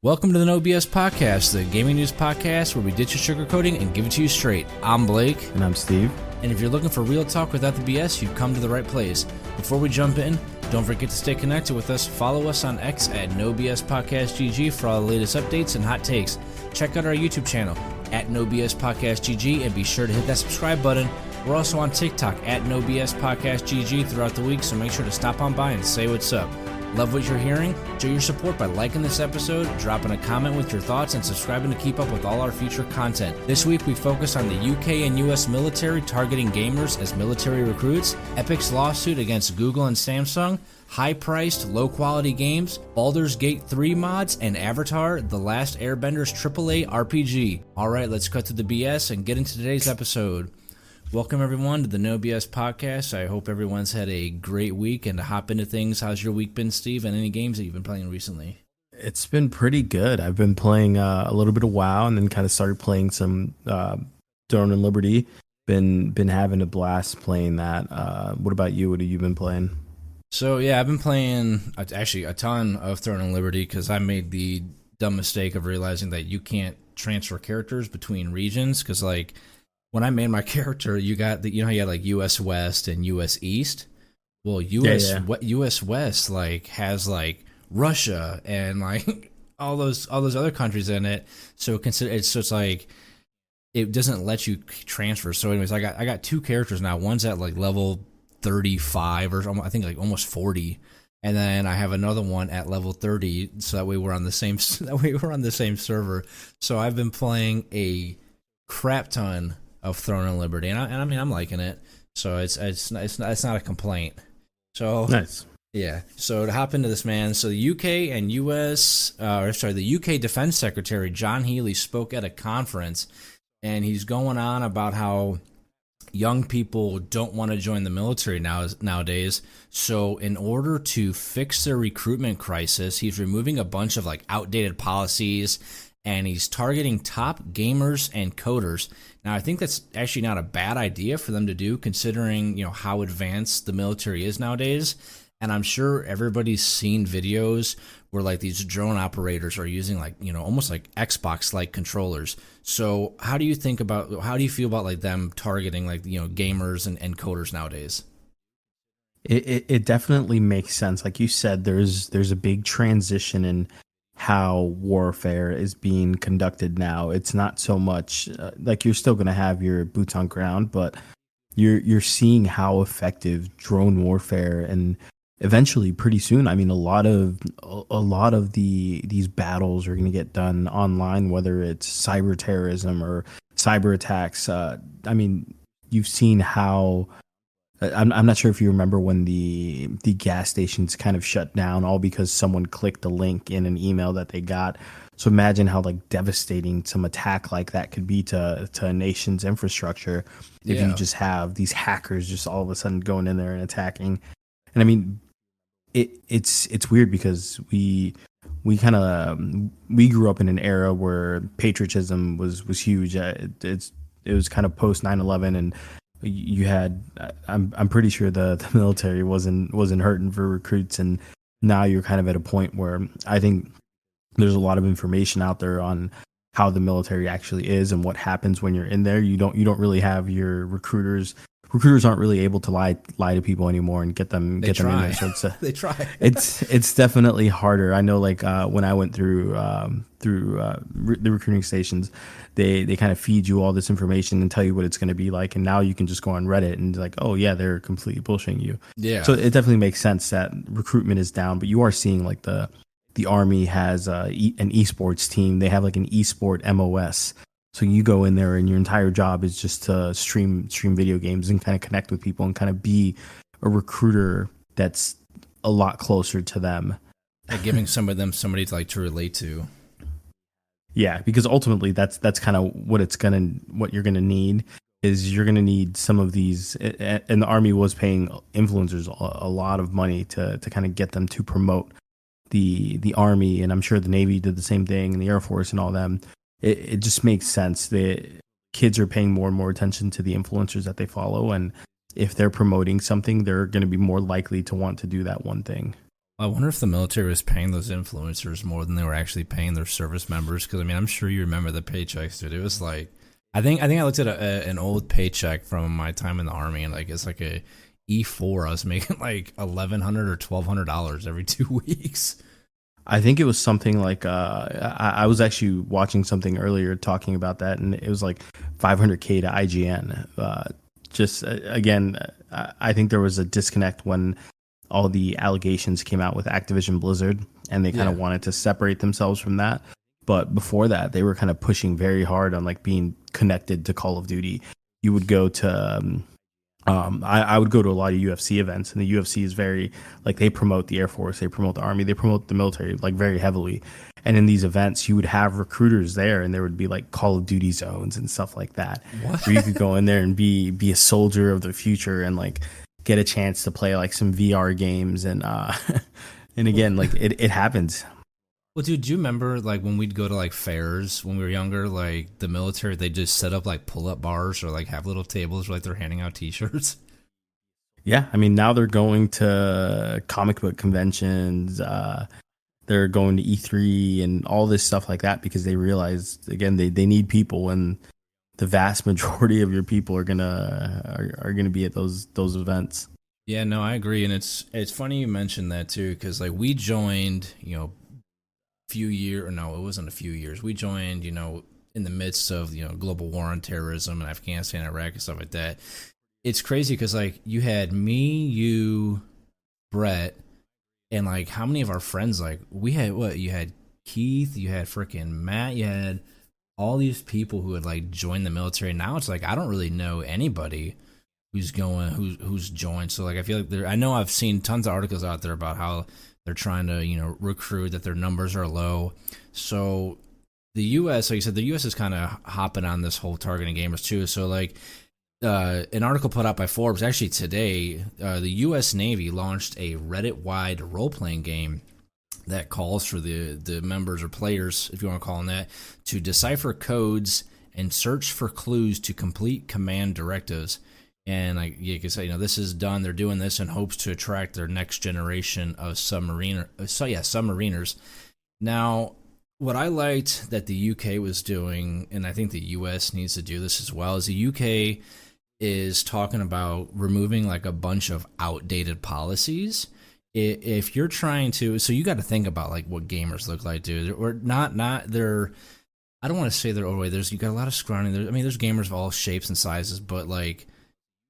Welcome to the No BS Podcast, the gaming news podcast where we ditch your sugarcoating and give it to you straight. I'm Blake. And I'm Steve. And if you're looking for real talk without the BS, you've come to the right place. Before we jump in, don't forget to stay connected with us. Follow us on X at No BS Podcast GG for all the latest updates and hot takes. Check out our YouTube channel at No BS Podcast GG and be sure to hit that subscribe button. We're also on TikTok at No BS Podcast GG throughout the week, so make sure to stop on by and say what's up. Love what you're hearing? Show your support by liking this episode, dropping a comment with your thoughts, and subscribing to keep up with all our future content. This week we focus on the UK and US military targeting gamers as military recruits, Epic's lawsuit against Google and Samsung, high-priced, low-quality games, Baldur's Gate 3 mods, and Avatar, The Last Airbender's AAA RPG. Alright, let's cut to the BS and get into today's episode. Welcome, everyone, to the No BS Podcast. I hope everyone's had a great week. And to hop into things, how's your week been, Steve, and any games that you've been playing recently? It's been pretty good. I've been playing a little bit of WoW and then kind of started playing some Throne and Liberty. Been having a blast playing that. What about you? What have you been playing? So, yeah, I've been playing actually a ton of Throne and Liberty because I made the dumb mistake of realizing that you can't transfer characters between regions because, like, when I made my character, you got you had like US West and US East. Well, US West like has like Russia and like all those other countries in it. So it's like it doesn't let you transfer. So anyways, I got two characters now. One's at like level 35 or I think like almost 40. And then I have another one at level 30, so that way we're on the same server. So I've been playing a crap ton of Throne and Liberty, and I mean I'm liking it, so it's not a complaint. So nice, yeah. So to hop into this, man. So the UK and the UK Defense Secretary John Healey spoke at a conference, and he's going on about how young people don't want to join the military nowadays. So in order to fix their recruitment crisis, he's removing a bunch of like outdated policies. And he's targeting top gamers and coders. Now, I think that's actually not a bad idea for them to do, considering how advanced the military is nowadays. And I'm sure everybody's seen videos where like these drone operators are using like almost like Xbox-like controllers. So how do you feel about like them targeting like gamers and coders nowadays? It definitely makes sense. Like you said, there's a big transition in how warfare is being conducted now. It's not so much like you're still going to have your boots on ground, but you're seeing how effective drone warfare and eventually pretty soon. I mean, a lot of these battles are going to get done online, whether it's cyber terrorism or cyber attacks. I mean, you've seen how. I'm not sure if you remember when the gas stations kind of shut down, all because someone clicked a link in an email that they got. So imagine how like devastating some attack like that could be to a nation's infrastructure if you just have these hackers just all of a sudden going in there and attacking. And I mean, it's weird because we grew up in an era where patriotism was huge. It was kind of post 9/11 and you had I'm pretty sure the military wasn't hurting for recruits, and now you're kind of at a point where I think there's a lot of information out there on how the military actually is and what happens when you're in there. You don't really have your recruiters aren't really able to lie to people anymore and get them in there. So they try. It's definitely harder. I know, like when I went through the recruiting stations, they kind of feed you all this information and tell you what it's going to be like, and now you can just go on Reddit and like, oh yeah, they're completely bullshitting you. Yeah. So it definitely makes sense that recruitment is down, but you are seeing like the Army has an esports team. They have like an esport MOS. So you go in there and your entire job is just to stream video games and kind of connect with people and kind of be a recruiter that's a lot closer to them. Like giving somebody to like to relate to. Yeah, because ultimately that's kind of what you're gonna need is you're gonna need some of these, and the Army was paying influencers a lot of money to kind of get them to promote the Army, and I'm sure the Navy did the same thing, and the Air Force and all them. It just makes sense. The kids are paying more and more attention to the influencers that they follow, and if they're promoting something, they're going to be more likely to want to do that one thing. I wonder if the military was paying those influencers more than they were actually paying their service members. Because I mean, I'm sure you remember the paychecks, dude. It was like, I think I looked at an old paycheck from my time in the army, and like it's like a E4. I was making like $1,100 or $1,200 every 2 weeks. I think it was something like I was actually watching something earlier talking about that, and it was like 500K to IGN. Just again, I think there was a disconnect when all the allegations came out with Activision Blizzard, and they kind of wanted to separate themselves from that. But before that, they were kind of pushing very hard on like being connected to Call of Duty. You would go to I would go to a lot of UFC events, and the UFC is very like they promote the Air Force, they promote the Army, they promote the military like very heavily. And in these events, you would have recruiters there, and there would be like Call of Duty zones and stuff like that, where you could go in there and be a soldier of the future and like get a chance to play like some VR games and and again like it happens. Well, dude, do you remember like when we'd go to like fairs when we were younger? Like the military, they just set up like pull-up bars or like have little tables where like they're handing out T-shirts. Yeah, I mean now they're going to comic book conventions. They're going to E3 and all this stuff like that because they realize again they need people, and the vast majority of your people are gonna be at those events. Yeah, no, I agree, and it's funny you mentioned that too because like we joined, few year or no, it wasn't a few years. We joined, in the midst of global war on terrorism and Afghanistan, Iraq, and stuff like that. It's crazy because like you had me, you, Brett, and like how many of our friends like we had what you had Keith, you had freaking Matt, you had all these people who had like joined the military. Now it's like I don't really know anybody who's joined. So like I feel like I know I've seen tons of articles out there about how they're trying to, recruit, that their numbers are low. So the U.S., like you said, the U.S. is kind of hopping on this whole targeting gamers too. So like an article put out by Forbes, actually today, the U.S. Navy launched a Reddit-wide role-playing game that calls for the members or players, if you want to call them that, to decipher codes and search for clues to complete command directives. And like you can say, this is done. They're doing this in hopes to attract their next generation of submariners. Now, what I liked that the UK was doing, and I think the US needs to do this as well, is the UK is talking about removing like a bunch of outdated policies. If you're trying to, so you got to think about like what gamers look like, dude. Or not they're. I don't want to say they're overweight. You got a lot of scrawny. There's gamers of all shapes and sizes, but like.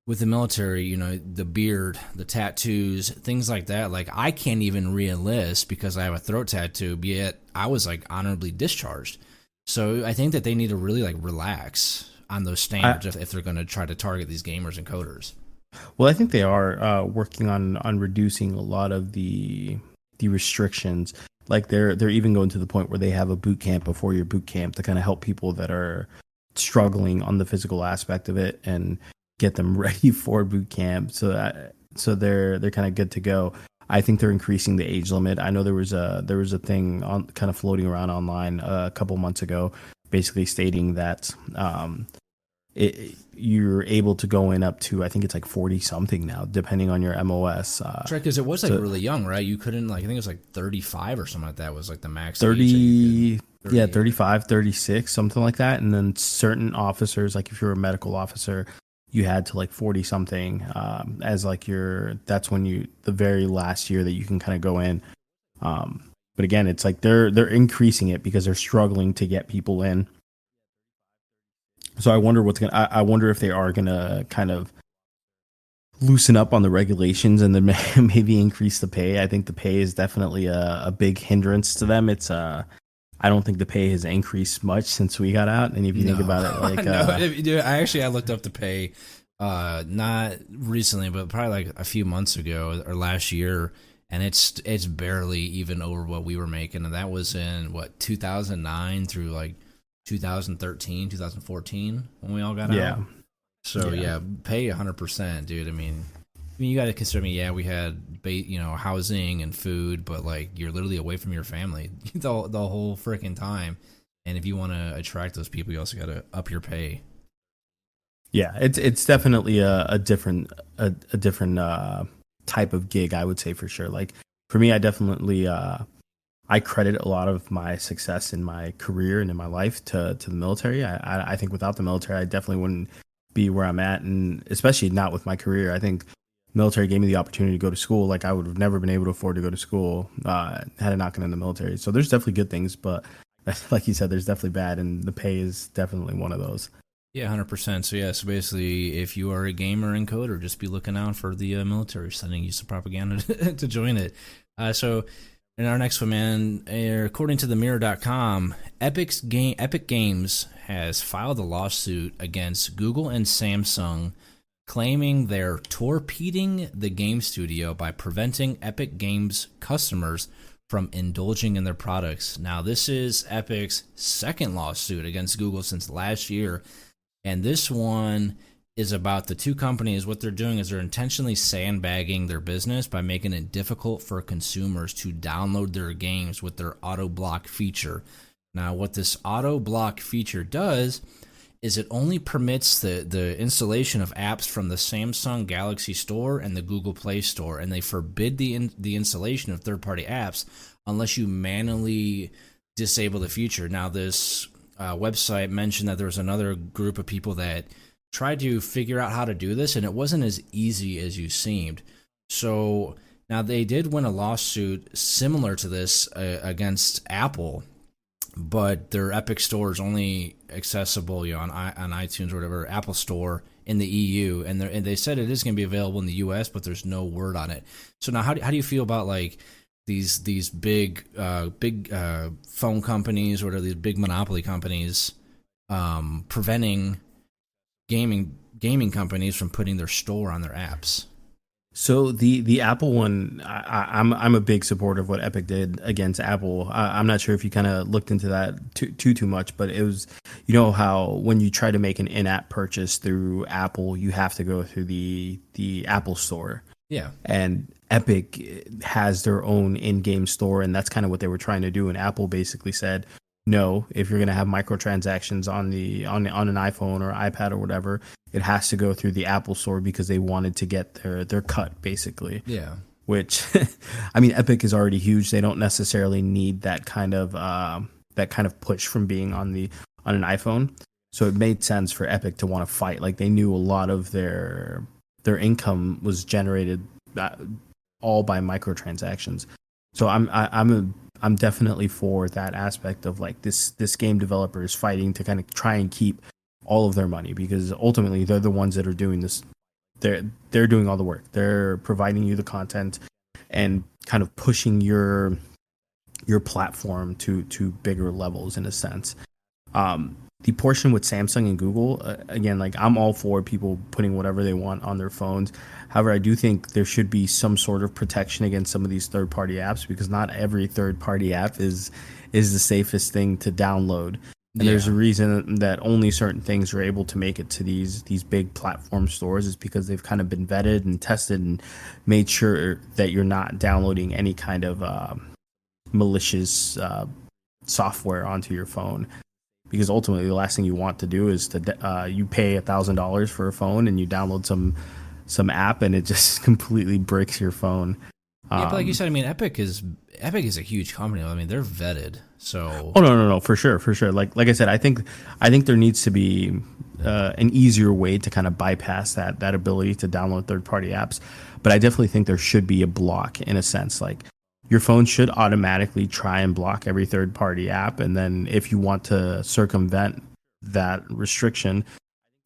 With the military, the beard, the tattoos, things like that, like I can't even re-enlist because I have a throat tattoo, yet I was like honorably discharged. So I think that they need to really like relax on those standards if they're going to try to target these gamers and coders. Well, I think they are working on reducing a lot of the restrictions. Like they're even going to the point where they have a boot camp before your boot camp to kind of help people that are struggling on the physical aspect of it and get them ready for boot camp, so they're kind of good to go. I think they're increasing the age limit. I know there was a thing on kind of floating around online a couple months ago, basically stating that you're able to go in up to I think it's like 40 something now, depending on your MOS. That's right, because it was like really young, right? You couldn't like I think it was like 35 or something like that was like the max 30. age. 30 yeah, 35, 36, something like that. And then certain officers, like if you're a medical officer, you had to like 40 something as like that's when the very last year that you can kind of go in. But again, it's like they're increasing it because they're struggling to get people in. So I wonder I wonder if they are gonna kind of loosen up on the regulations and then maybe increase the pay. I think the pay is definitely a big hindrance to them. It's I don't think the pay has increased much since we got out. And if you think about it, like dude, I looked up the pay, not recently, but probably like a few months ago or last year, and it's barely even over what we were making, and that was in 2009 through like 2013, 2014 when we all got out. So yeah, pay 100%, dude. I mean, you got to consider we had housing and food, but like you're literally away from your family the whole freaking time. And if you want to attract those people, you also got to up your pay. Yeah, it's definitely a different type of gig, I would say for sure. Like for me, I definitely I credit a lot of my success in my career and in my life to the military. I think without the military, I definitely wouldn't be where I'm at, and especially not with my career. I think military gave me the opportunity to go to school. Like I would have never been able to afford to go to school had it not been in the military. So there's definitely good things, but like you said, there's definitely bad, and the pay is definitely one of those. Yeah, 100%. So yeah, so basically, if you are a gamer and coder, just be looking out for the military sending you some propaganda to join it. So in our next one, man, according to the Mirror.com, Epic Games has filed a lawsuit against Google and Samsung, claiming they're torpedoing the game studio by preventing Epic Games customers from indulging in their products. Now, this is Epic's second lawsuit against Google since last year, and this one is about the two companies. What they're doing is they're intentionally sandbagging their business by making it difficult for consumers to download their games with their auto block feature. Now, what this auto block feature does is it only permits the installation of apps from the Samsung Galaxy Store and the Google Play Store, and they forbid the installation of third-party apps unless you manually disable the feature. Now, this website mentioned that there was another group of people that tried to figure out how to do this, and it wasn't as easy as you seemed. So now they did win a lawsuit similar to this against Apple, but their Epic Store is only accessible, on iTunes or whatever, Apple Store in the EU, and they said it is going to be available in the US, but there's no word on it. So now, how do you feel about like these big phone companies, or these big monopoly companies preventing gaming companies from putting their store on their apps? So the Apple one, I'm a big supporter of what Epic did against Apple. I'm not sure if you kind of looked into that too much, but it was, how when you try to make an in-app purchase through Apple, you have to go through the Apple Store. Yeah. And Epic has their own in-game store, and that's kind of what they were trying to do. And Apple basically said, no, if you're going to have microtransactions on an iPhone or iPad or whatever, it has to go through the Apple Store, because they wanted to get their cut, basically. Yeah. Which, I mean, Epic is already huge. They don't necessarily need that kind of push from being on an iPhone. So it made sense for Epic to want to fight. Like, they knew a lot of their income was generated all by microtransactions. So I'm definitely for that aspect of like this game developer is fighting to kind of try and keep all of their money, because ultimately they're the ones that are doing this. They're doing all the work. They're providing you the content and kind of pushing your platform to bigger levels in a sense. The portion with Samsung and Google, again, like I'm all for people putting whatever they want on their phones. However, I do think there should be some sort of protection against some of these third-party apps, because not every third-party app is the safest thing to download. And there's a reason that only certain things are able to make it to these big platform stores, is because they've kind of been vetted and tested and made sure that you're not downloading any kind of malicious software onto your phone. Because ultimately, the last thing you want to do is to you pay $1,000 for a phone and you download some app and it just completely breaks your phone. Yeah, but like you said, I mean, Epic is a huge company. I mean, they're vetted. So no, for sure. Like I said, I think there needs to be an easier way to kind of bypass that ability to download third-party apps. But I definitely think there should be a block, in a sense. Like, your phone should automatically try and block every third-party app, and then if you want to circumvent that restriction,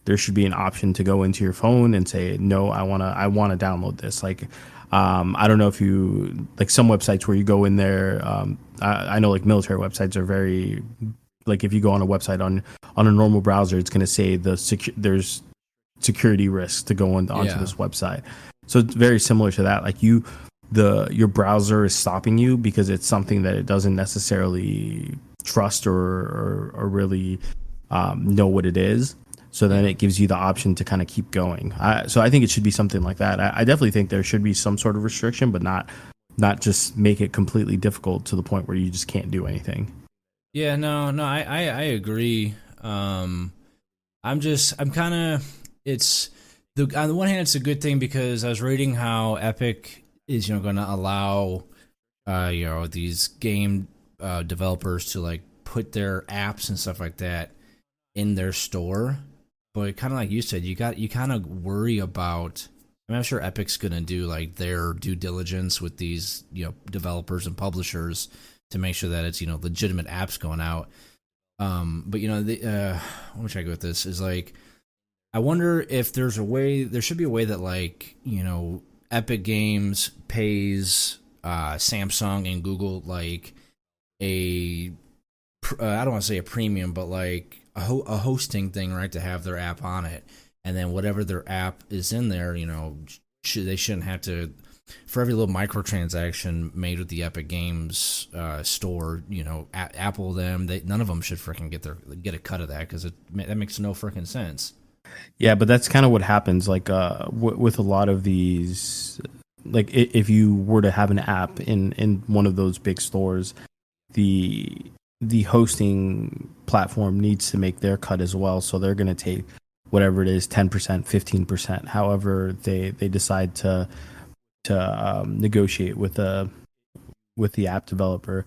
there should be an option to go into your phone and say, no, I want to download this. Like, I don't know if you, like some websites where you go in there, I know like military websites are very, like if you go on a website on a normal browser, it's going to say there's security risks to go onto this website. So it's very similar to that. Like your browser is stopping you because it's something that it doesn't necessarily trust or really know what it is. So then it gives you the option to kind of keep going. So I think it should be something like that. I definitely think there should be some sort of restriction, but not just make it completely difficult to the point where you just can't do anything. Yeah, no, I agree. I'm kind of, on the one hand, it's a good thing because I was reading how Epic is, going to allow these game developers to like put their apps and stuff like that in their store. But kind of like you said, you kind of worry about. I mean, I'm sure Epic's gonna do like their due diligence with these developers and publishers to make sure that it's legitimate apps going out. But where should I go with this? Is like, I wonder if there's a way. There should be a way that like Epic Games pays Samsung and Google like I don't want to say a premium, but like a hosting thing, right, to have their app on it, and then whatever their app is in there, they shouldn't have to, for every little microtransaction made with the Epic Games store, Apple none of them should freaking get a cut of that, because that makes no freaking sense. Yeah, but that's kind of what happens. Like with a lot of these, like if you were to have an app in one of those big stores, the hosting platform needs to make their cut as well. So they're going to take whatever it is, 10%, 15%, however they decide to negotiate with the app developer.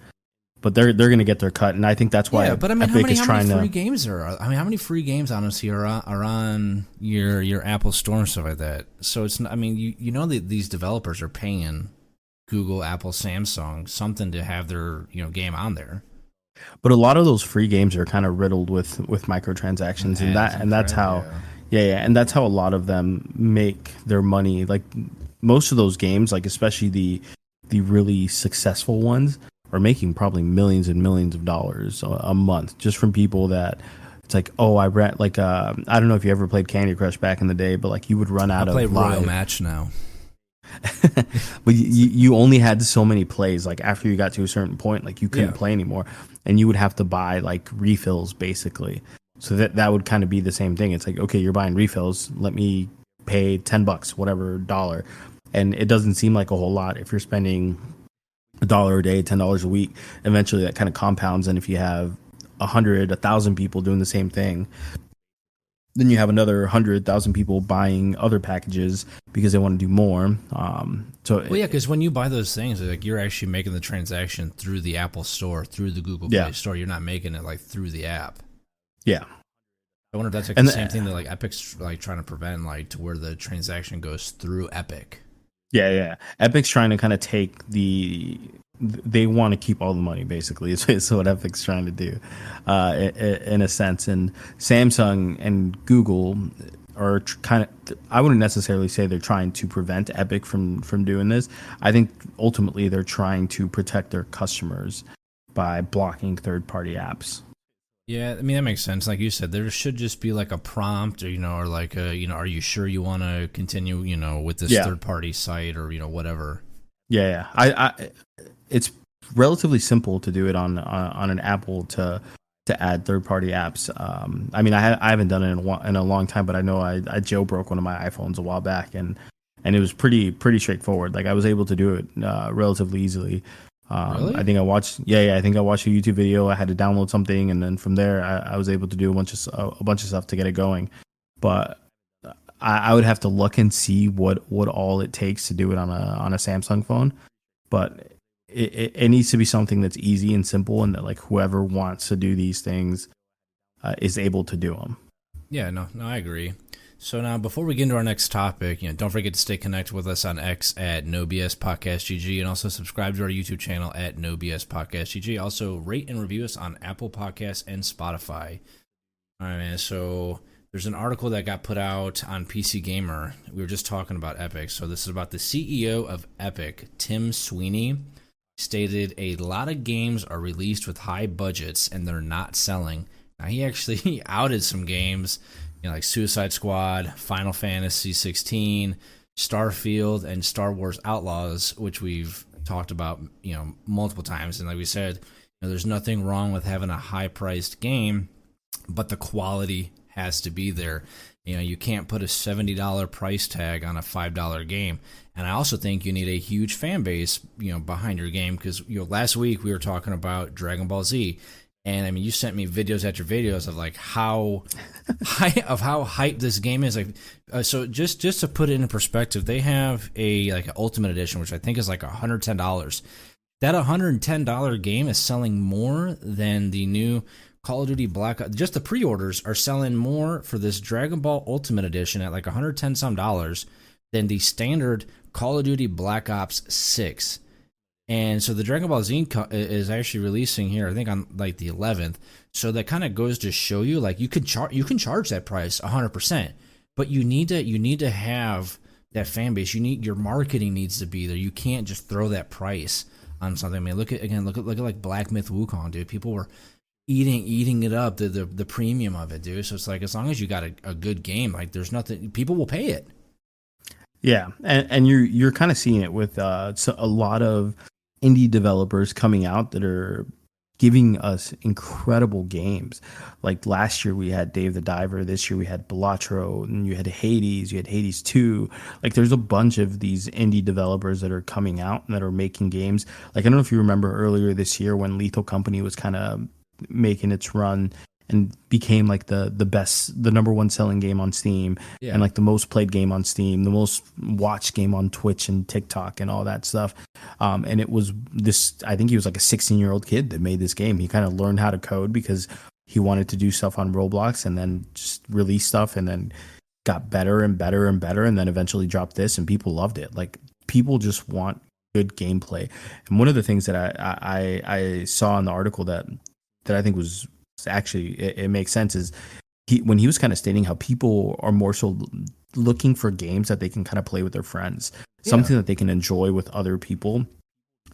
But they're going to get their cut, and I think that's why. Yeah, but I mean, Epic how many free games are? I mean, how many free games honestly are on your Apple Store and stuff like that? So it's not, I mean, that these developers are paying Google, Apple, Samsung something to have their game on there. But a lot of those free games are kind of riddled with microtransactions, and that's how, and that's how a lot of them make their money. Like most of those games, like especially the really successful ones, are making probably millions and millions of dollars a month just from people that it's like, oh, I rent like I don't know if you ever played Candy Crush back in the day, but like you would run out of live. I play Royal Match now. But you only had so many plays. Like after you got to a certain point, like you couldn't play anymore, and you would have to buy like refills basically. So that would kind of be the same thing. It's like, okay, you're buying refills, let me pay $10, whatever dollar, and it doesn't seem like a whole lot if you're spending $1 a day, $10 a week. Eventually, that kind of compounds, and if you have 1,000 people doing the same thing, then you have another 100,000 people buying other packages because they want to do more. Because when you buy those things, like you're actually making the transaction through the Apple Store, through the Google Play Store. You're not making it like through the app. Yeah. I wonder if that's like the same thing that like Epic's like trying to prevent, like to where the transaction goes through Epic. Yeah. Epic's trying to kind of take they want to keep all the money, basically. Is what Epic's trying to do, in a sense. And Samsung and Google are kind of, I wouldn't necessarily say they're trying to prevent Epic from doing this. I think ultimately they're trying to protect their customers by blocking third-party apps. Yeah, I mean, that makes sense. Like you said, there should just be like a prompt, or or like are you sure you want to continue, with this third-party site, or whatever. Yeah. I it's relatively simple to do it on an Apple to add third-party apps. I mean, I haven't done it in a long time, but I know I jailbroke one of my iPhones a while back, and it was pretty straightforward. Like I was able to do it relatively easily. Really? I think I watched a YouTube video. I had to download something, and then from there I was able to do a bunch of stuff to get it going. But I would have to look and see what all it takes to do it on a Samsung phone. But it needs to be something that's easy and simple, and that like whoever wants to do these things is able to do them. Yeah, no, I agree. So now, before we get into our next topic, don't forget to stay connected with us on X at NoBSPodcastGG, and also subscribe to our YouTube channel at NoBSPodcastGG. Also, rate and review us on Apple Podcasts and Spotify. All right, man. So there's an article that got put out on PC Gamer. We were just talking about Epic. So this is about the CEO of Epic, Tim Sweeney, stated a lot of games are released with high budgets and they're not selling. Now, he actually outed some games, like Suicide Squad, Final Fantasy 16, Starfield, and Star Wars Outlaws, which we've talked about, multiple times. And like we said, there's nothing wrong with having a high-priced game, but the quality has to be there. You can't put a $70 price tag on a $5 game. And I also think you need a huge fan base, behind your game, because last week we were talking about Dragon Ball Z. And I mean, you sent me videos after videos of like how hyped this game is. Like, so just to put it in perspective, they have a like an Ultimate Edition, which I think is like $110. That $110 game is selling more than the new Call of Duty Black Ops. Just the pre-orders are selling more for this Dragon Ball Ultimate Edition at like 110 some dollars than the standard Call of Duty Black Ops 6. And so the Dragon Ball Z is actually releasing here, I think on like the 11th. So that kind of goes to show you, like, you can charge that price 100%, but you need to have that fan base. Your marketing needs to be there. You can't just throw that price on something. I mean, look at like Black Myth Wukong, dude. People were eating it up, the premium of it, dude. So it's like, as long as you got a good game, like, there's nothing, people will pay it. Yeah, and you're kind of seeing it with a lot of indie developers coming out that are giving us incredible games. Like last year we had Dave the Diver, this year we had Balatro, and you had Hades 2. Like, there's a bunch of these indie developers that are coming out and that are making games. Like, I don't know if you remember earlier this year when Lethal Company was kind of making its run and became like the number one selling game on Steam, and like the most played game on Steam, the most watched game on Twitch and TikTok and all that stuff. And it was this, I think he was like a 16-year-old kid that made this game. He kind of learned how to code because he wanted to do stuff on Roblox, and then just release stuff, and then got better and better and better, and then eventually dropped this, and people loved it. Like, people just want good gameplay. And one of the things that I saw in the article that I think was actually it makes sense is when he was kind of stating how people are more so looking for games that they can kind of play with their friends, something that they can enjoy with other people,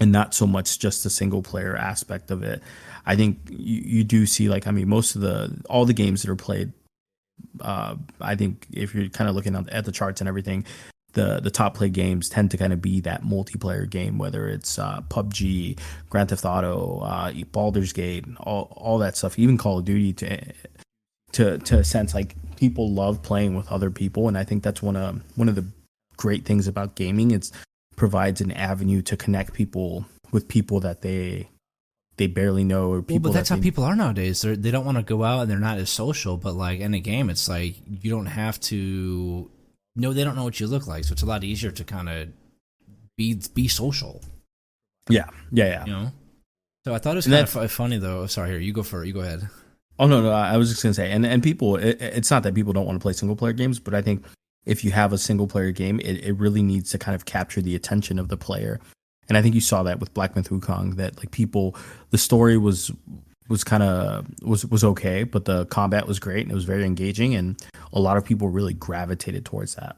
and not so much just the single player aspect of it. I think you do see, like, I mean, most of all the games that are played, I think if you're kind of looking at the charts and everything, the top play games tend to kind of be that multiplayer game, whether it's PUBG, Grand Theft Auto, Baldur's Gate, all that stuff, even Call of Duty, to a sense. Like, people love playing with other people, and I think that's one of the great things about gaming. It provides an avenue to connect people with people that they barely know, or people. Well, but that's how people are nowadays. They don't want to go out, and they're not as social. But like in a game, it's like you don't have to. No, they don't know what you look like, so it's a lot easier to kind of be social. Yeah. You know. So I thought it was kind of funny, though. Sorry, here you go for it. You go ahead. Oh no, I was just gonna say, and people, it's not that people don't want to play single player games, but I think if you have a single player game, it really needs to kind of capture the attention of the player. And I think you saw that with Black Myth Wukong, that like people, the story was kind of was okay, but the combat was great and it was very engaging, and a lot of people really gravitated towards that.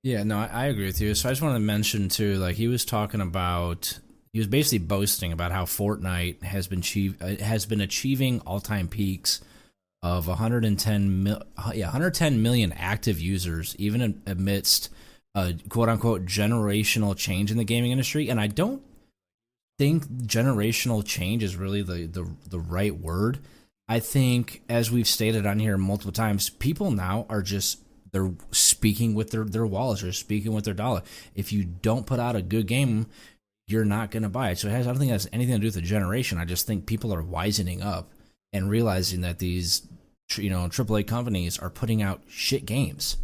Yeah, no, I agree with you. So I just wanted to mention too, like, he was basically boasting about how Fortnite has been achieving all-time peaks of 110 million active users, even amidst a quote-unquote generational change in the gaming industry. And I don't think generational change is really the right word. I think, as we've stated on here multiple times, people now are they're speaking with their wallets, or speaking with their dollar. If you don't put out a good game, you're not going to buy it. So I don't think it has anything to do with the generation. I just think people are wisening up and realizing that these AAA companies are putting out shit games.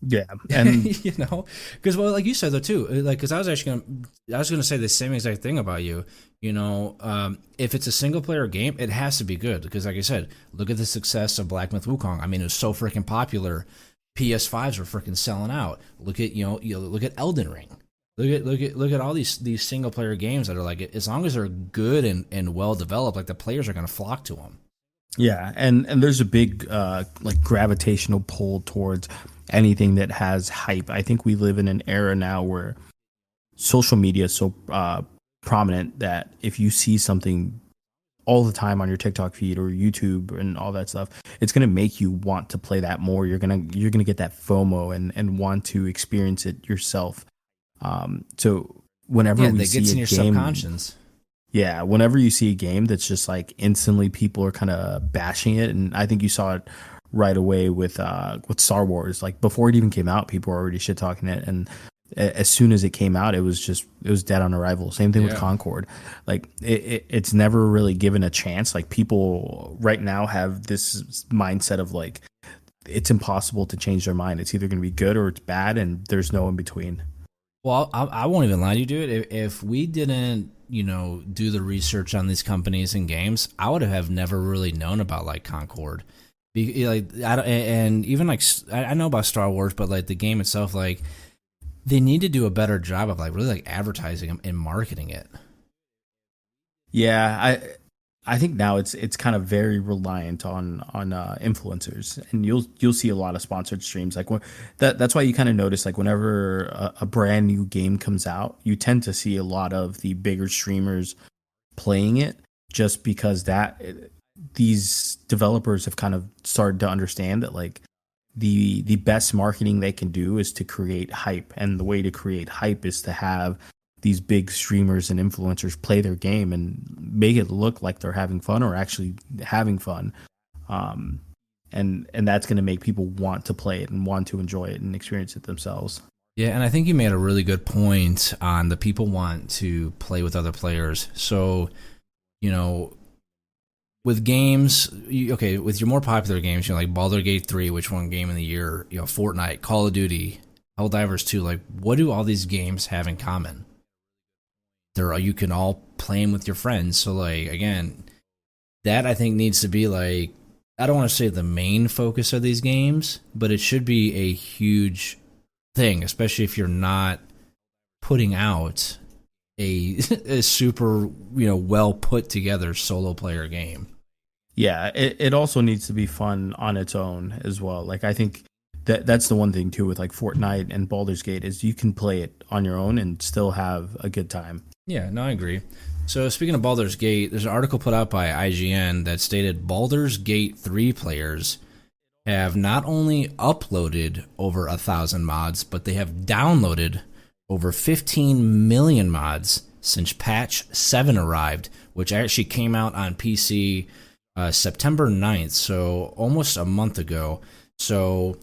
Yeah, and because like you said though too, like, because I was gonna say the same exact thing about you. If it's a single player game, it has to be good, because like I said, look at the success of Black Myth Wukong. I mean, it was so freaking popular. PS5s were freaking selling out. Look at look at Elden Ring. Look at all these single player games that are like, as long as they're good and well developed, like, the players are gonna flock to them. Yeah, and there's a big like gravitational pull towards anything that has hype. I think we live in an era now where social media is so prominent that if you see something all the time on your TikTok feed or YouTube and all that stuff, it's going to make you want to play that more. You're going to get that FOMO and want to experience it yourself. So whenever we see gets in a your game, subconscious. Yeah, whenever you see a game that's just like instantly people are kind of bashing it, and I think you saw it right away with Star Wars. Like, before it even came out, people were already shit talking it, and as soon as it came out, it was dead on arrival. Same thing with Concord. Like, it's never really given a chance. Like, people right now have this mindset of like, it's impossible to change their mind. It's either going to be good or it's bad, and there's no in between. Well, I won't even lie to you, dude. If we didn't, do the research on these companies and games, I would have never really known about like Concord. Like I don't, and even like I know about Star Wars, but like the game itself, like they need to do a better job of like really like advertising and marketing it. Yeah, I think now it's kind of very reliant on influencers, and you'll see a lot of sponsored streams. Like that's why you kind of notice like whenever a brand new game comes out, you tend to see a lot of the bigger streamers playing it, just because these developers have kind of started to understand that like the best marketing they can do is to create hype, and the way to create hype is to have these big streamers and influencers play their game and make it look like they're having fun or actually having fun. um, and that's going to make people want to play it and want to enjoy it and experience it themselves. Yeah, and I think you made a really good point on the people want to play with other players. So, you know, with games, okay, with your more popular games, like Baldur Gate 3, which won Game of the Year, Fortnite, Call of Duty, Helldivers 2, like, what do all these games have in common? You can all play them with your friends. So, like, again, that I think needs to be, like, I don't want to say the main focus of these games, but it should be a huge thing, especially if you're not putting out a super, well put together solo player game. Yeah, it also needs to be fun on its own as well. Like I think that's the one thing too with like Fortnite and Baldur's Gate is you can play it on your own and still have a good time. Yeah, no, I agree. So speaking of Baldur's Gate, there's an article put out by IGN that stated Baldur's Gate 3 players have not only uploaded over 1,000 mods, but they have downloaded over 15 million mods since patch 7 arrived, which actually came out on PC September 9th, so almost a month ago. So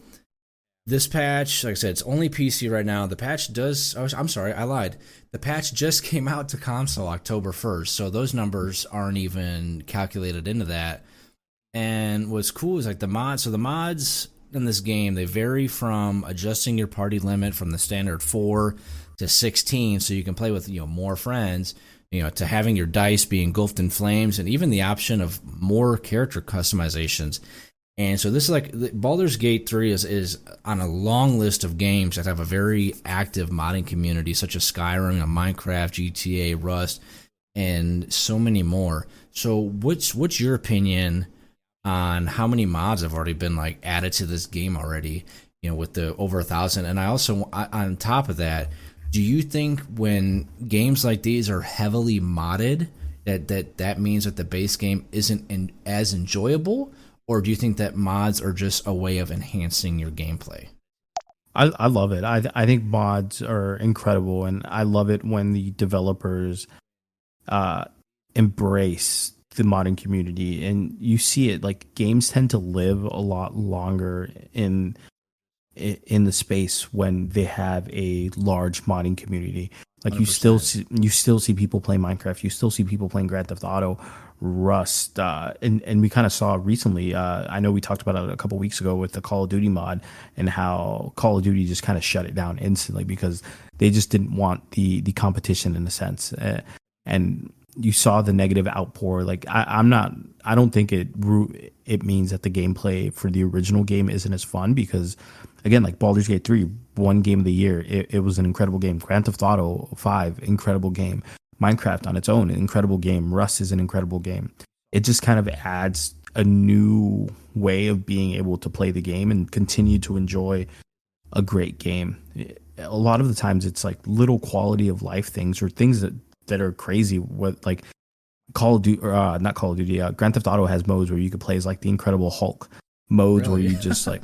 this patch, like I said, it's only PC right now. The patch does, I'm sorry, I lied. The patch just came out to console October 1st, so those numbers aren't even calculated into that. And what's cool is like the mods. So the mods in this game, they vary from adjusting your party limit from the standard 4 to 16, so you can play with more friends, to having your dice be engulfed in flames, and even the option of more character customizations. And so this is like Baldur's Gate 3 is on a long list of games that have a very active modding community, such as Skyrim, Minecraft, GTA, Rust, and so many more. So what's your opinion on how many mods have already been like added to this game already, with the over 1,000? And I also, on top of that, do you think when games like these are heavily modded, that means that the base game isn't as enjoyable, or do you think that mods are just a way of enhancing your gameplay? I love it. I think mods are incredible, and I love it when the developers embrace the modding community, and you see it. Like games tend to live a lot longer in the space when they have a large modding community. Like 100%. You still see people play Minecraft, you still see people playing Grand Theft Auto, Rust, and we kind of saw recently. I know we talked about it a couple weeks ago with the Call of Duty mod, and how Call of Duty just kind of shut it down instantly because they just didn't want the competition in a sense. And you saw the negative outpour. Like I don't think it means that the gameplay for the original game isn't as fun, because again, like Baldur's Gate 3 won Game of the Year. It was an incredible game. Grand Theft Auto 5, incredible game. Minecraft on its own, an incredible game. Rust is an incredible game. It just kind of adds a new way of being able to play the game and continue to enjoy a great game. A lot of the times it's like little quality of life things, or things that are crazy. What like Call of Duty, or not Call of Duty, Grand Theft Auto has modes where you could play as like the Incredible Hulk, modes really? Where you just like,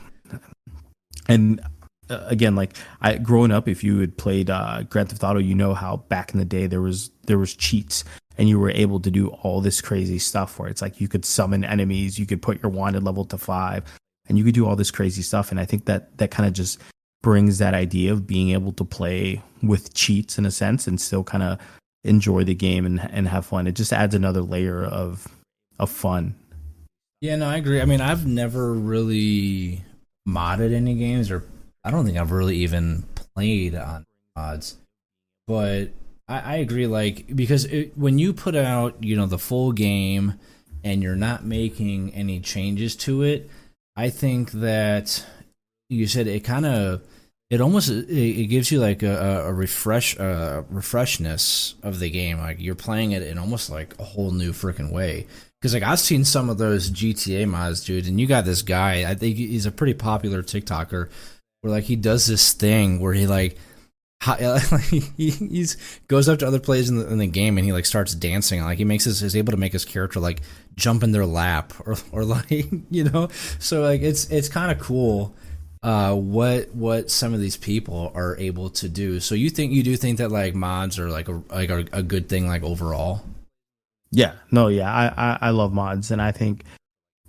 and again, like growing up, if you had played Grand Theft Auto, how back in the day there was cheats, and you were able to do all this crazy stuff where it's like you could summon enemies, you could put your wanted level to 5, and you could do all this crazy stuff. And I think that kind of just brings that idea of being able to play with cheats in a sense and still kind of enjoy the game and have fun. It just adds another layer of fun. Yeah, no, I agree. I mean, I've never really modded any games, or I don't think I've really even played on mods. But I agree, like, because when you put out, the full game and you're not making any changes to it, I think that you said it kind of it gives you like a refreshness of the game. Like you're playing it in almost like a whole new freaking way. Because like I've seen some of those GTA mods, dude, and you got this guy. I think he's a pretty popular TikToker, where like he does this thing where he like he's goes up to other players in the game and he like starts dancing. Like he makes is able to make his character like jump in their lap or like So like it's kind of cool what some of these people are able to do. So you do think that like mods are like a good thing like overall? Yeah, no, yeah, I love mods, and I think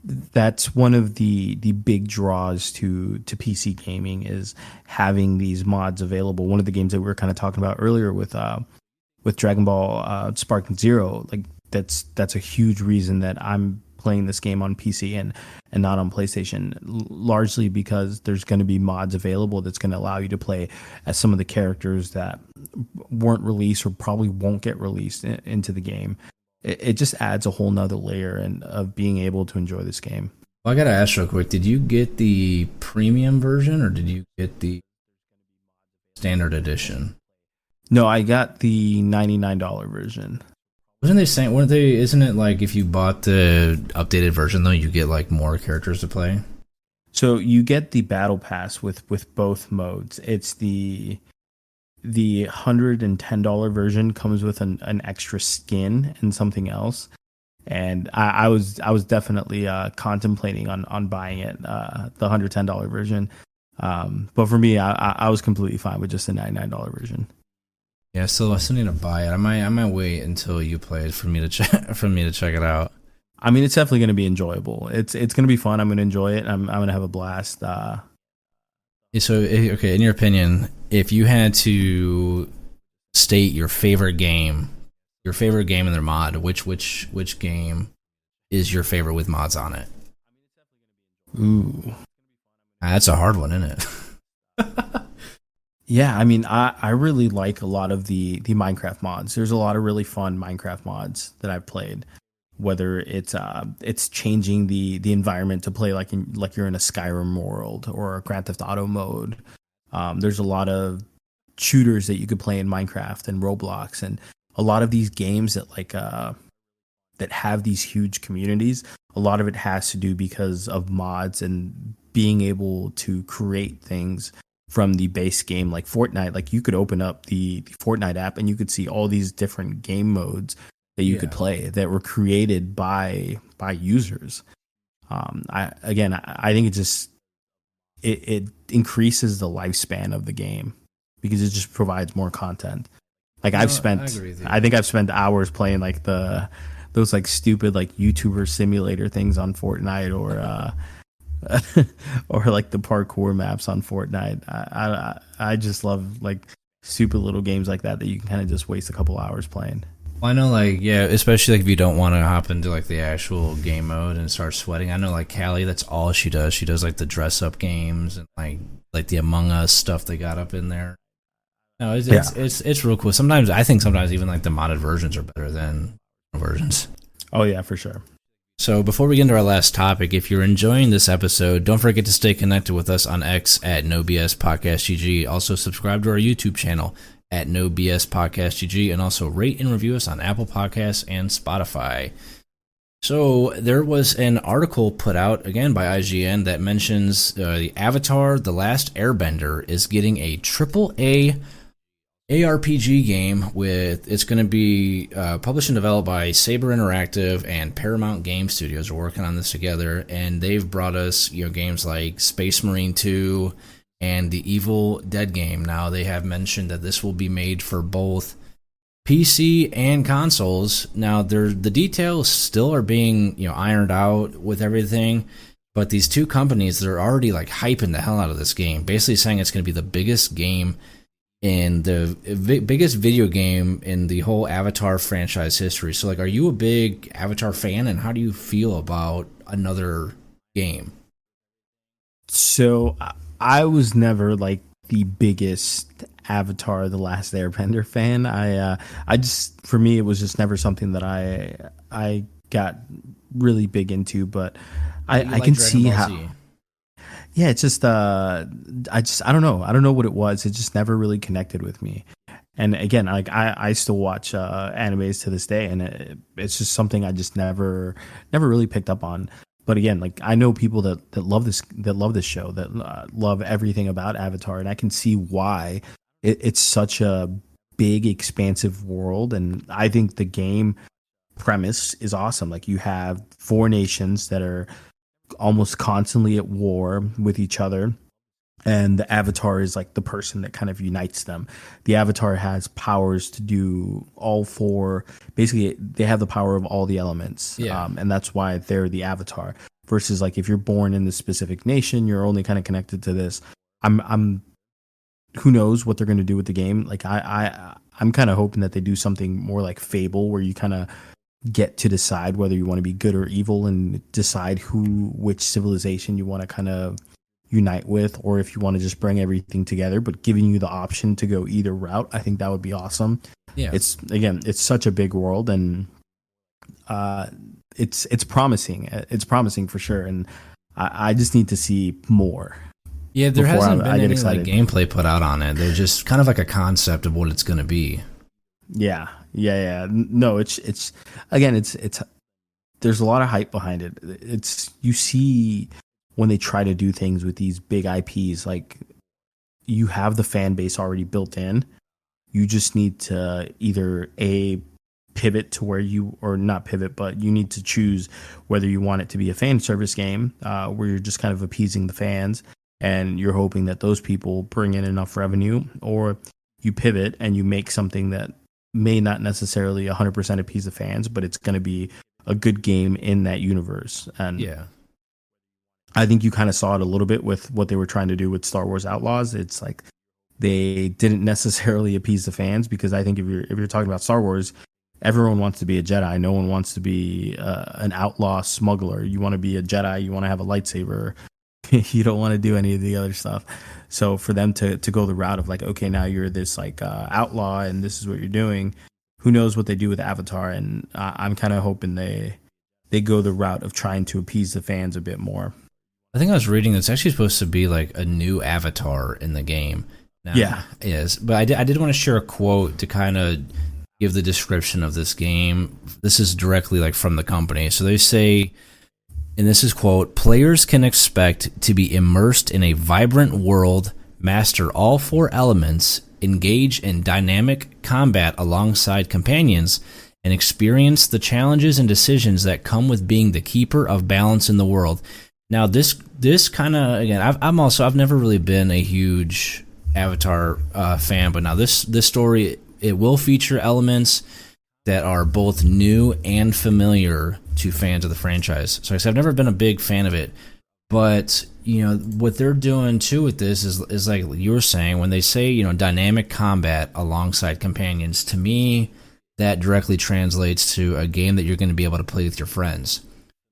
that's one of the big draws to PC gaming is having these mods available. One of the games that we were kind of talking about earlier with Dragon Ball Sparking Zero, like that's a huge reason that I'm playing this game on PC and not on PlayStation, largely because there's going to be mods available that's going to allow you to play as some of the characters that weren't released or probably won't get released into the game. It just adds a whole nother layer of being able to enjoy this game. Well, I gotta ask real quick, did you get the premium version or did you get the standard edition? No, I got the $99 version. Isn't it like if you bought the updated version though, you get like more characters to play? So you get the battle pass with both modes. It's the $110 version comes with an extra skin and something else, and I was definitely contemplating on buying it, the $110 version, but for me, I was completely fine with just the $99 version. Yeah, I still need to buy it. I might wait until you play it for me to check it out. I mean, it's definitely going to be enjoyable. It's going to be fun. I'm going to enjoy it. I'm going to have a blast. So, okay, in your opinion, if you had to state your favorite game in their mod, which game is your favorite with mods on it? Ooh, that's a hard one, isn't it? Yeah, I mean, I really like a lot of the Minecraft mods. There's a lot of really fun Minecraft mods that I've played. Whether it's changing the environment to play like you're in a Skyrim world or a Grand Theft Auto mode. There's a lot of shooters that you could play in Minecraft and Roblox, and a lot of these games that have these huge communities. A lot of it has to do because of mods and being able to create things from the base game, like Fortnite. Like you could open up the Fortnite app and you could see all these different game modes that you could play that were created by users. I think it increases the lifespan of the game because it just provides more content. Like I think I've spent hours playing like those like stupid like YouTuber simulator things on Fortnite or or like the parkour maps on Fortnite. I just love like stupid little games like that you can kind of just waste a couple hours playing. Well, I know, like, yeah, especially like if you don't want to hop into like the actual game mode and start sweating. I know, like Callie, that's all she does. She does like the dress up games and like the Among Us stuff they got up in there. No, it's real cool. I think sometimes even like the modded versions are better than versions. Oh yeah, for sure. So before we get into our last topic, if you're enjoying this episode, don't forget to stay connected with us on X at NoBSPodcastGG. Also subscribe to our YouTube channel at NoBSPodcastGG, and also rate and review us on Apple Podcasts and Spotify. So there was an article put out again by IGN that mentions the Avatar: The Last Airbender is getting a AAA ARPG game it's going to be published and developed by Saber Interactive and Paramount Game Studios are working on this together, and they've brought us games like Space Marine 2 and the Evil Dead game. Now they have mentioned that this will be made for both PC and consoles. Now the details still are being ironed out with everything, but these two companies, they're already like hyping the hell out of this game, basically saying it's going to be the biggest game in the biggest video game in the whole Avatar franchise history. So like, are you a big Avatar fan, and how do you feel about another game? So I was never like the biggest Avatar: The Last Airbender fan. I just, for me, it was just never something that I got really big into. But You I like can Dragon see Ball how. Z. Yeah, it's just I don't know. I don't know what it was. It just never really connected with me. And again, like I still watch animes to this day, and it's just something I just never really picked up on. But again, like I know people that love this show, that love everything about Avatar, and I can see why it's such a big, expansive world. And I think the game premise is awesome. Like you have four nations that are almost constantly at war with each other, and the avatar is like the person that kind of unites them. The avatar has powers to do all four. Basically, they have the power of all the elements, Yeah. and that's why they're the avatar. Versus, like if you're born in this specific nation, you're only kind of connected to this. I'm. Who knows what they're going to do with the game? Like I'm kind of hoping that they do something more like Fable, where you kind of get to decide whether you want to be good or evil, and decide which civilization you want to kind of unite with, or if you want to just bring everything together, but giving you the option to go either route. I think that would be awesome. Yeah. It's such a big world, and it's promising. It's promising for sure, and I just need to see more. Yeah, there before hasn't I been get any excited. like gameplay put out on it. They're just kind of like a concept of what it's going to be. Yeah. No, it's again, it's there's a lot of hype behind it. It's, you see when they try to do things with these big IPs, like you have the fan base already built in. You just need to either a pivot to where you, or not pivot, but you need to choose whether you want it to be a fan service game, where you're just kind of appeasing the fans and you're hoping that those people bring in enough revenue, or you pivot and you make something that may not necessarily 100% appease the fans, but it's going to be a good game in that universe. And Yeah. I think you kind of saw it a little bit with what they were trying to do with Star Wars Outlaws. It's like they didn't necessarily appease the fans, because I think if you're talking about Star Wars, everyone wants to be a Jedi. No one wants to be an outlaw smuggler. You want to be a Jedi. You want to have a lightsaber. You don't want to do any of the other stuff. So for them to go the route of like, okay, now you're this like outlaw and this is what you're doing, who knows what they do with Avatar. And I'm kind of hoping they go the route of trying to appease the fans a bit more. I think I was reading it's actually supposed to be like a new avatar in the game. Now, Yeah. Yes, but I did want to share a quote to kind of give the description of this game. This is directly like from the company. So they say, and this is quote, "Players can expect to be immersed in a vibrant world, master all four elements, engage in dynamic combat alongside companions, and experience the challenges and decisions that come with being the keeper of balance in the world." Now, this kind of, again, I've never really been a huge Avatar fan, but now this story, it will feature elements that are both new and familiar to fans of the franchise. So like I said, I've never been a big fan of it, but you know what they're doing too with this is like you were saying, when they say, you know, dynamic combat alongside companions, to me that directly translates to a game that you're going to be able to play with your friends.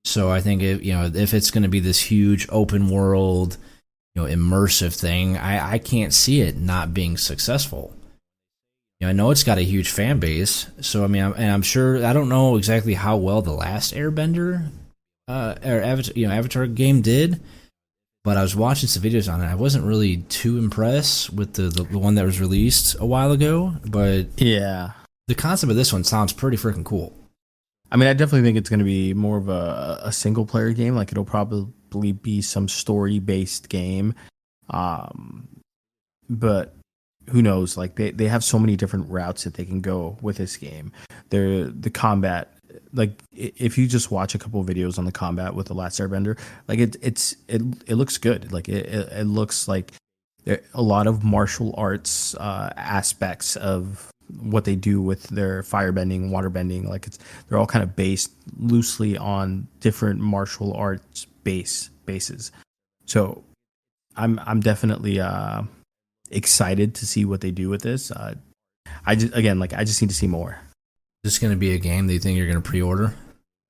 So I think if it's going to be this huge open world, you know, immersive thing, I can't see it not being successful. You know, I know it's got a huge fan base, so I mean, I'm sure, I don't know exactly how well the Last Airbender Avatar game did, but I was watching some videos on it. I wasn't really too impressed with the one that was released a while ago, but Yeah. the concept of this one sounds pretty freaking cool. I mean, I definitely think it's going to be more of a single player game. Like it'll probably be some story based game. But who knows? Like they have so many different routes that they can go with this game. The combat, like if you just watch a couple of videos on the combat with the Last Airbender, like it looks good. Like it looks like there a lot of martial arts aspects of what they do with their firebending, waterbending. Like they're all kind of based loosely on different martial arts bases. So I'm definitely excited to see what they do with this. I just need to see more. Is this going to be a game that you think you're going to pre-order? Or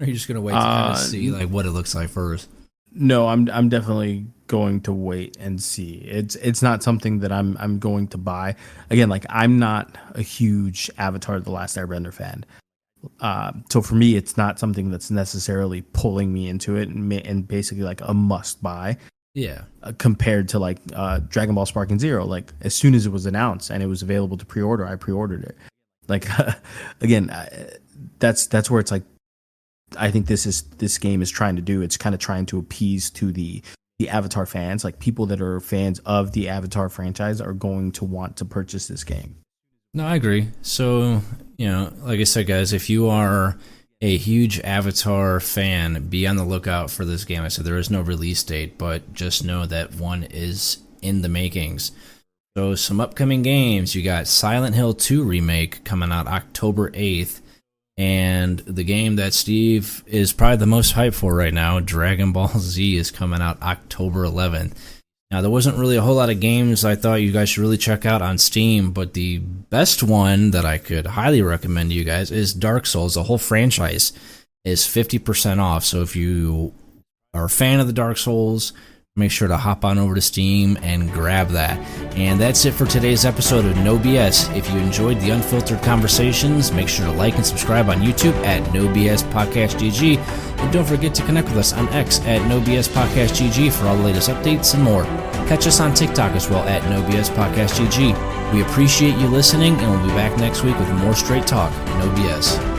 are you just going to wait to kind of see like what it looks like first? No, I'm definitely going to wait and see. It's not something that I'm going to buy. Again, like I'm not a huge Avatar: The Last Airbender fan. So for me, it's not something that's necessarily pulling me into it and basically like a must buy. Yeah. Compared to like Dragon Ball Sparking Zero, like as soon as it was announced and it was available to pre-order, I pre-ordered it. Like again, that's where it's like I think this game is trying to do. It's kind of trying to appease to the Avatar fans, like people that are fans of the Avatar franchise are going to want to purchase this game. No, I agree. So, like I said, guys, if you are a huge Avatar fan, be on the lookout for this game. I said there is no release date, but just know that one is in the makings. So, some upcoming games. You got Silent Hill 2 Remake coming out October 8th. And the game that Steve is probably the most hyped for right now, Dragon Ball Z, is coming out October 11th. Now, there wasn't really a whole lot of games I thought you guys should really check out on Steam, but the best one that I could highly recommend to you guys is Dark Souls. The whole franchise is 50% off, so if you are a fan of the Dark Souls, make sure to hop on over to Steam and grab that. And that's it for today's episode of No BS. If you enjoyed the unfiltered conversations, make sure to like and subscribe on YouTube at No BS Podcast GG. And don't forget to connect with us on X at No BS Podcast GG for all the latest updates and more. Catch us on TikTok as well at No BS Podcast GG. We appreciate you listening, and we'll be back next week with more straight talk, No BS.